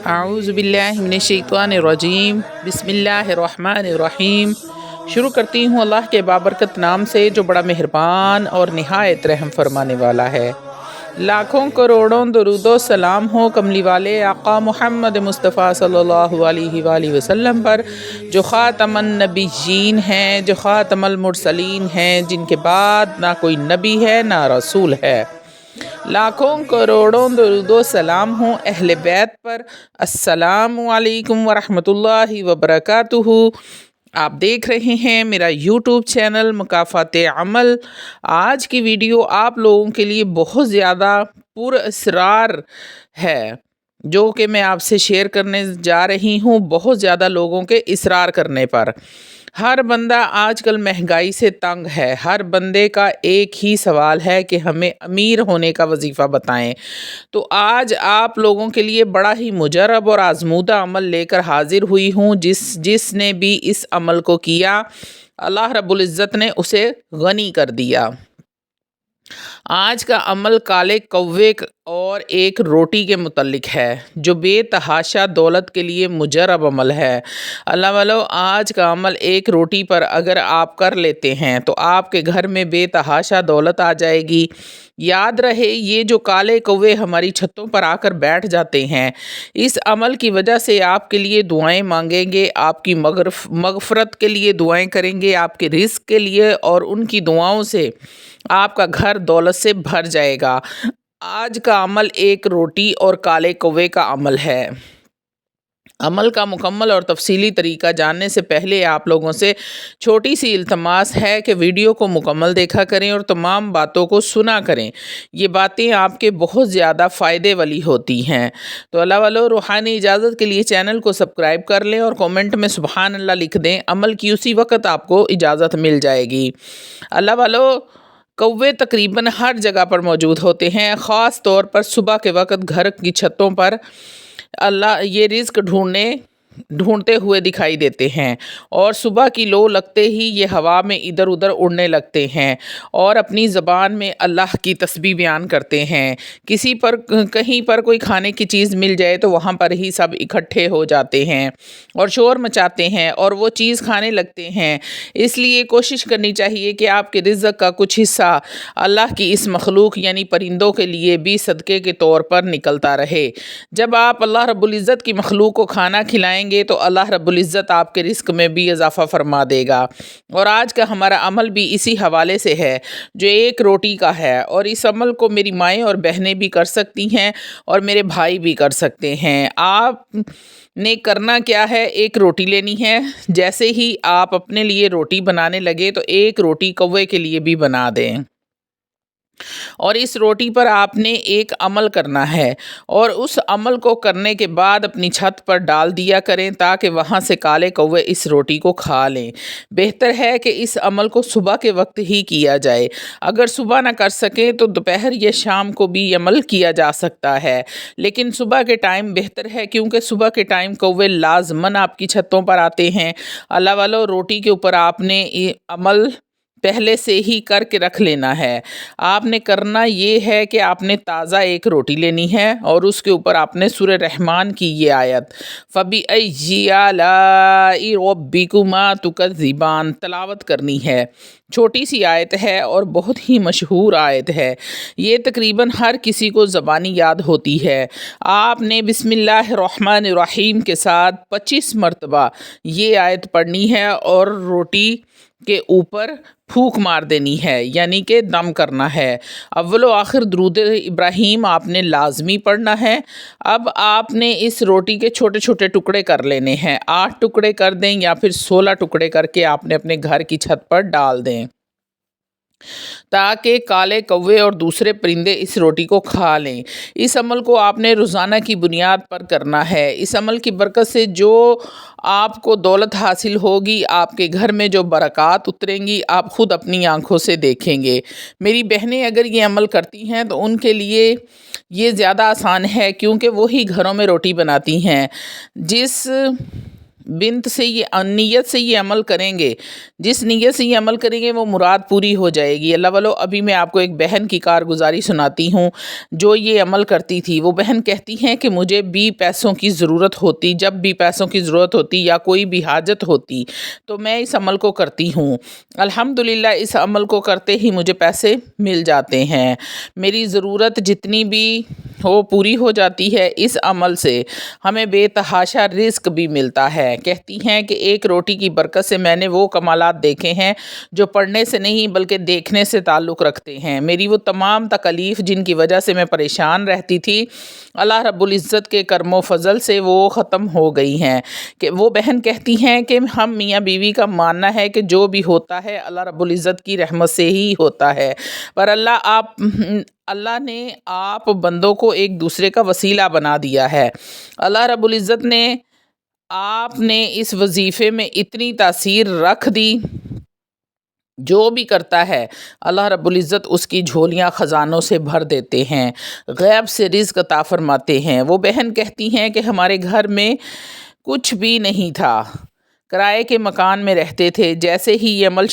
अऊज़ु बिल्लाहि मिनश्शैतानिर्रजीम बिस्मिल्लाहिर्रहमानिर्रहीम। शुरू करती हूँ अल्लाह के बाबरकत नाम से जो बड़ा मेहरबान और निहायत रहम फरमाने वाला है। लाखों करोड़ों दरूदो सलाम हो कमली वाले आका मोहम्मद मुस्तफ़ा सल्लल्लाहु अलैहि वसल्लम पर, जो ख़ातमन नबीयीन हैं, जो ख़ातमुल मुरसलीन हैं, जिनके बाद ना कोई नबी है ना रसूल है। लाखों करोड़ों दरूदो सलाम हो अहले बैत पर। अस्सलामु अलैकुम वरहमतुल्लाहि वबरकातुहू। आप देख रहे हैं मेरा यूट्यूब चैनल मुकाफ़ाते अमल। आज की वीडियो आप लोगों के लिए बहुत ज़्यादा पुरअसरार है, जो कि मैं आपसे शेयर करने जा रही हूँ बहुत ज़्यादा लोगों के इसरार करने पर। हर बंदा आजकल महंगाई से तंग है। हर बंदे का एक ही सवाल है कि हमें अमीर होने का वजीफ़ा बताएं। तो आज आप लोगों के लिए बड़ा ही मुजरब और आजमूदा अमल लेकर हाजिर हुई हूँ। जिसने भी इस अमल को किया, अल्लाह रब्बुल इज़्ज़त ने उसे गनी कर दिया। आज का अमल काले कौवे और एक रोटी के मुतल्लिक है, जो बेतहाशा दौलत के लिए मुजरब अमल है। अल्लाह वालों, आज का अमल एक रोटी पर अगर आप कर लेते हैं तो आपके घर में बेतहाशा दौलत आ जाएगी। याद रहे, ये जो काले कौवे हमारी छतों पर आकर बैठ जाते हैं, इस अमल की वजह से आपके लिए दुआएं मांगेंगे, आपकी मगफरत के लिए दुआएं करेंगे, आपके रिज़्क़ के लिए, और उनकी दुआओं से आपका घर दौलत से भर जाएगा। आज का अमल एक रोटी और काले कौवे का अमल है। अमल का मुकम्मल और तफसीली तरीका जानने से पहले आप लोगों से छोटी सी इल्तमास है कि वीडियो को मुकम्मल देखा करें और तमाम बातों को सुना करें। ये बातें आपके बहुत ज़्यादा फ़ायदे वाली होती हैं। तो अल्लाह वालों, रूहानी इजाज़त के लिए चैनल को सब्सक्राइब कर लें और कमेंट में सुबहान अल्लाह लिख दें। अमल की उसी वक्त आपको इजाज़त मिल जाएगी। अल्लाह वालों, कौवे तकरीबन हर जगह पर मौजूद होते हैं, ख़ास तौर पर सुबह के वक्त घर की छतों पर अल्लाह ये रिज़्क़ ढूंढते हुए दिखाई देते हैं, और सुबह की लो लगते ही ये हवा में इधर उधर उड़ने लगते हैं और अपनी ज़बान में अल्लाह की तस्बीह बयान करते हैं। कहीं पर कोई खाने की चीज़ मिल जाए तो वहाँ पर ही सब इकट्ठे हो जाते हैं और शोर मचाते हैं और वो चीज़ खाने लगते हैं। इसलिए कोशिश करनी चाहिए कि आपके रिज़्क़ का कुछ हिस्सा अल्लाह की इस मखलूक यानी परिंदों के लिए भी सदक़े के तौर पर निकलता रहे। जब आप अल्लाह रब्बुल इज़्ज़त की मखलूक को खाना खिलाएंगे तो अल्लाह रब्बुल इज़्ज़त आपके रिस्क में भी इजाफ़ा फरमा देगा। और आज का हमारा अमल भी इसी हवाले से है, जो एक रोटी का है, और इस अमल को मेरी माएँ और बहनें भी कर सकती हैं और मेरे भाई भी कर सकते हैं। आप ने करना क्या है, एक रोटी लेनी है। जैसे ही आप अपने लिए रोटी बनाने लगे तो एक रोटी कौवे के लिए भी बना दें, और इस रोटी पर आपने एक अमल करना है, और उस अमल को करने के बाद अपनी छत पर डाल दिया करें ताकि वहाँ से काले कौवे इस रोटी को खा लें। बेहतर है कि इस अमल को सुबह के वक्त ही किया जाए। अगर सुबह ना कर सकें तो दोपहर या शाम को भी अमल किया जा सकता है, लेकिन सुबह के टाइम बेहतर है, क्योंकि सुबह के टाइम कौवे लाजमन आपकी छतों पर आते हैं। अल्लाह वालों, रोटी के ऊपर आपने अमल पहले से ही करके रख लेना है। आपने करना ये है कि आपने ताज़ा एक रोटी लेनी है और उसके ऊपर आपने सूरह रहमान की ये आयत फ़बिअय्यि आलाइ रब्बिकुमा तुकज़्ज़िबान तलावत करनी है। छोटी सी आयत है और बहुत ही मशहूर आयत है। ये तकरीबन हर किसी को ज़बानी याद होती है। आपने बिस्मिल्लाहिर्रहमानिर्रहीम के साथ 25 मरतबा ये आयत पढ़नी है और रोटी के ऊपर फूंक मार देनी है, यानी कि दम करना है। अव्वल व आखिर दुरूद इब्राहीम आपने लाजमी पढ़ना है। अब आपने इस रोटी के छोटे छोटे टुकड़े कर लेने हैं। 8 टुकड़े कर दें या फिर 16 टुकड़े करके आपने अपने घर की छत पर डाल दें, ताकि काले कौवे और दूसरे परिंदे इस रोटी को खा लें। इस अमल को आपने रोज़ाना की बुनियाद पर करना है। इस अमल की बरकत से जो आपको दौलत हासिल होगी, आपके घर में जो बरक़ात उतरेंगी, आप ख़ुद अपनी आँखों से देखेंगे। मेरी बहनें अगर ये अमल करती हैं तो उनके लिए ये ज़्यादा आसान है, क्योंकि वही घरों में रोटी बनाती हैं। जिस بنت سے یہ نیت سے یہ عمل کریں گے، جس نیت سے یہ عمل کریں گے وہ مراد پوری ہو جائے گی۔ اللہ والو، ابھی میں آپ کو ایک بہن کی کارگزاری سناتی ہوں جو یہ عمل کرتی تھی۔ وہ بہن کہتی ہیں کہ مجھے بھی پیسوں کی ضرورت ہوتی، جب بھی پیسوں کی ضرورت ہوتی یا کوئی بھی حاجت ہوتی تو میں اس عمل کو کرتی ہوں۔ الحمدللہ اس عمل کو کرتے ہی مجھے پیسے مل جاتے ہیں، میری ضرورت جتنی بھی ہو پوری ہو جاتی ہے۔ اس عمل سے ہمیں بے تحاشا رزق بھی ملتا ہے۔ کہتی ہیں کہ ایک روٹی کی برکت سے میں نے وہ کمالات دیکھے ہیں جو پڑھنے سے نہیں بلکہ دیکھنے سے تعلق رکھتے ہیں۔ میری وہ تمام تکالیف جن کی وجہ سے میں پریشان رہتی تھی، اللہ رب العزت کے کرم و فضل سے وہ ختم ہو گئی ہیں۔ کہ وہ بہن کہتی ہیں کہ ہم میاں بیوی کا ماننا ہے کہ جو بھی ہوتا ہے اللہ رب العزت کی رحمت سے ہی ہوتا ہے، پر اللہ نے آپ بندوں کو ایک دوسرے کا وسیلہ بنا دیا ہے۔ اللہ رب العزت نے آپ نے اس وظیفے میں اتنی تاثیر رکھ دی، جو بھی کرتا ہے اللہ رب العزت اس کی جھولیاں خزانوں سے بھر دیتے ہیں، غیب سے رزق عطا فرماتے ہیں۔ وہ بہن کہتی ہیں کہ ہمارے گھر میں کچھ بھی نہیں تھا، کرائے کے مکان میں رہتے تھے، جیسے ہی یہ عمل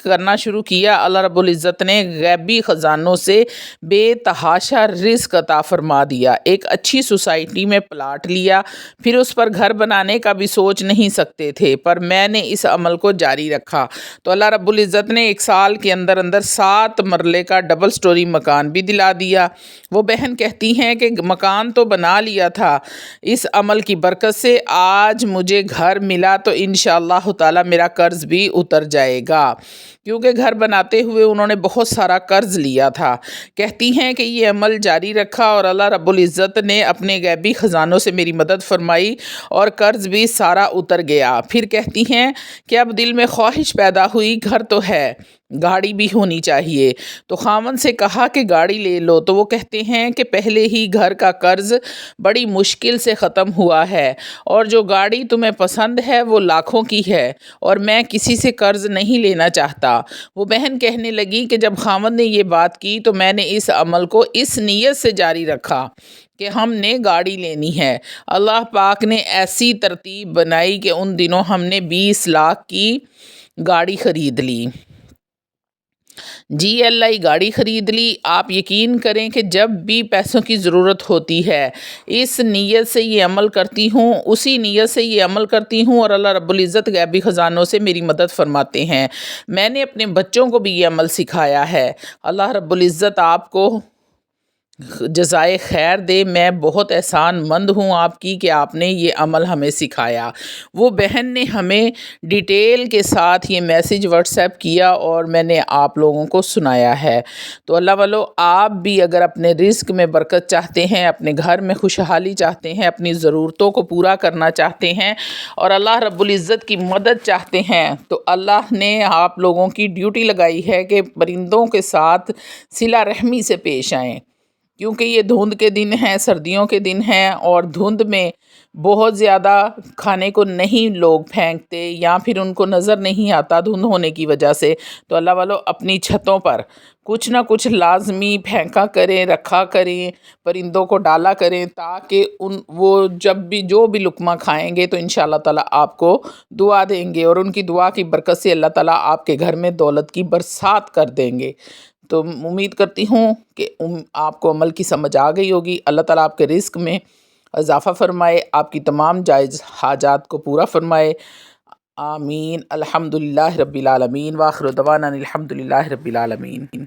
کرنا شروع کیا اللہ رب العزت نے غیبی خزانوں سے بے تحاشا رزق عطا فرما دیا۔ ایک اچھی سوسائٹی میں پلاٹ لیا، پھر اس پر گھر بنانے کا بھی سوچ نہیں سکتے تھے، پر میں نے اس عمل کو جاری رکھا تو اللہ رب العزت نے 1 سال کے اندر 7 مرلے کا ڈبل سٹوری مکان بھی دلا دیا۔ وہ بہن کہتی ہیں کہ مکان تو بنا لیا تھا، اس عمل کی برکت سے آج مجھے گھر ملا تو انشاءاللہ تعالی میرا قرض بھی اتر جائے گا، کیونکہ گھر بناتے ہوئے انہوں نے بہت سارا قرض لیا تھا۔ کہتی ہیں کہ یہ عمل جاری رکھا اور اللہ رب العزت نے اپنے غیبی خزانوں سے میری مدد فرمائی اور قرض بھی سارا اتر گیا۔ پھر کہتی ہیں کہ اب دل میں خواہش پیدا ہوئی، گھر تو ہے، گاڑی بھی ہونی چاہیے، تو خاوند سے کہا کہ گاڑی لے لو، تو وہ کہتے ہیں کہ پہلے ہی گھر کا قرض بڑی مشکل سے ختم ہوا ہے، اور جو گاڑی تمہیں پسند ہے وہ لاکھوں کی ہے، اور میں کسی سے قرض نہیں لینا چاہتا۔ وہ بہن کہنے لگی کہ جب خاوند نے یہ بات کی تو میں نے اس عمل کو اس نیت سے جاری رکھا کہ ہم نے گاڑی لینی ہے۔ اللہ پاک نے ایسی ترتیب بنائی کہ ان دنوں ہم نے 20 لاکھ کی گاڑی خرید لی۔ جی اللہ ہی گاڑی خرید لی۔ آپ یقین کریں کہ جب بھی پیسوں کی ضرورت ہوتی ہے اس نیت سے یہ عمل کرتی ہوں، اسی نیت سے یہ عمل کرتی ہوں، اور اللہ رب العزت غیبی خزانوں سے میری مدد فرماتے ہیں۔ میں نے اپنے بچوں کو بھی یہ عمل سکھایا ہے۔ اللہ رب العزت آپ کو جزائے خیر دے، میں بہت احسان مند ہوں آپ کی کہ آپ نے یہ عمل ہمیں سکھایا۔ وہ بہن نے ہمیں ڈیٹیل کے ساتھ یہ میسیج واٹس ایپ کیا اور میں نے آپ لوگوں کو سنایا ہے۔ تو اللہ والو، آپ بھی اگر اپنے رزق میں برکت چاہتے ہیں، اپنے گھر میں خوشحالی چاہتے ہیں، اپنی ضرورتوں کو پورا کرنا چاہتے ہیں اور اللہ رب العزت کی مدد چاہتے ہیں، تو اللہ نے آپ لوگوں کی ڈیوٹی لگائی ہے کہ پرندوں کے ساتھ صلہ رحمی سے پیش آئیں، کیونکہ یہ دھند کے دن ہیں، سردیوں کے دن ہیں، اور دھند میں بہت زیادہ کھانے کو نہیں لوگ پھینکتے یا پھر ان کو نظر نہیں آتا دھند ہونے کی وجہ سے۔ تو اللہ والو، اپنی چھتوں پر کچھ نہ کچھ لازمی پھینکا کریں، رکھا کریں، پرندوں کو ڈالا کریں، تاکہ وہ جو بھی لقمہ کھائیں گے تو انشاءاللہ تعالیٰ آپ کو دعا دیں گے، اور ان کی دعا کی برکت سے اللہ تعالیٰ آپ کے گھر میں دولت کی برسات کر دیں گے۔ تو امید کرتی ہوں کہ آپ کو عمل کی سمجھ آ گئی ہوگی۔ اللہ تعالیٰ آپ کے رزق میں اضافہ فرمائے، آپ کی تمام جائز حاجات کو پورا فرمائے۔ آمین۔ الحمدللہ رب العالمین، وآخر دعوانا الحمدللہ رب العالمین۔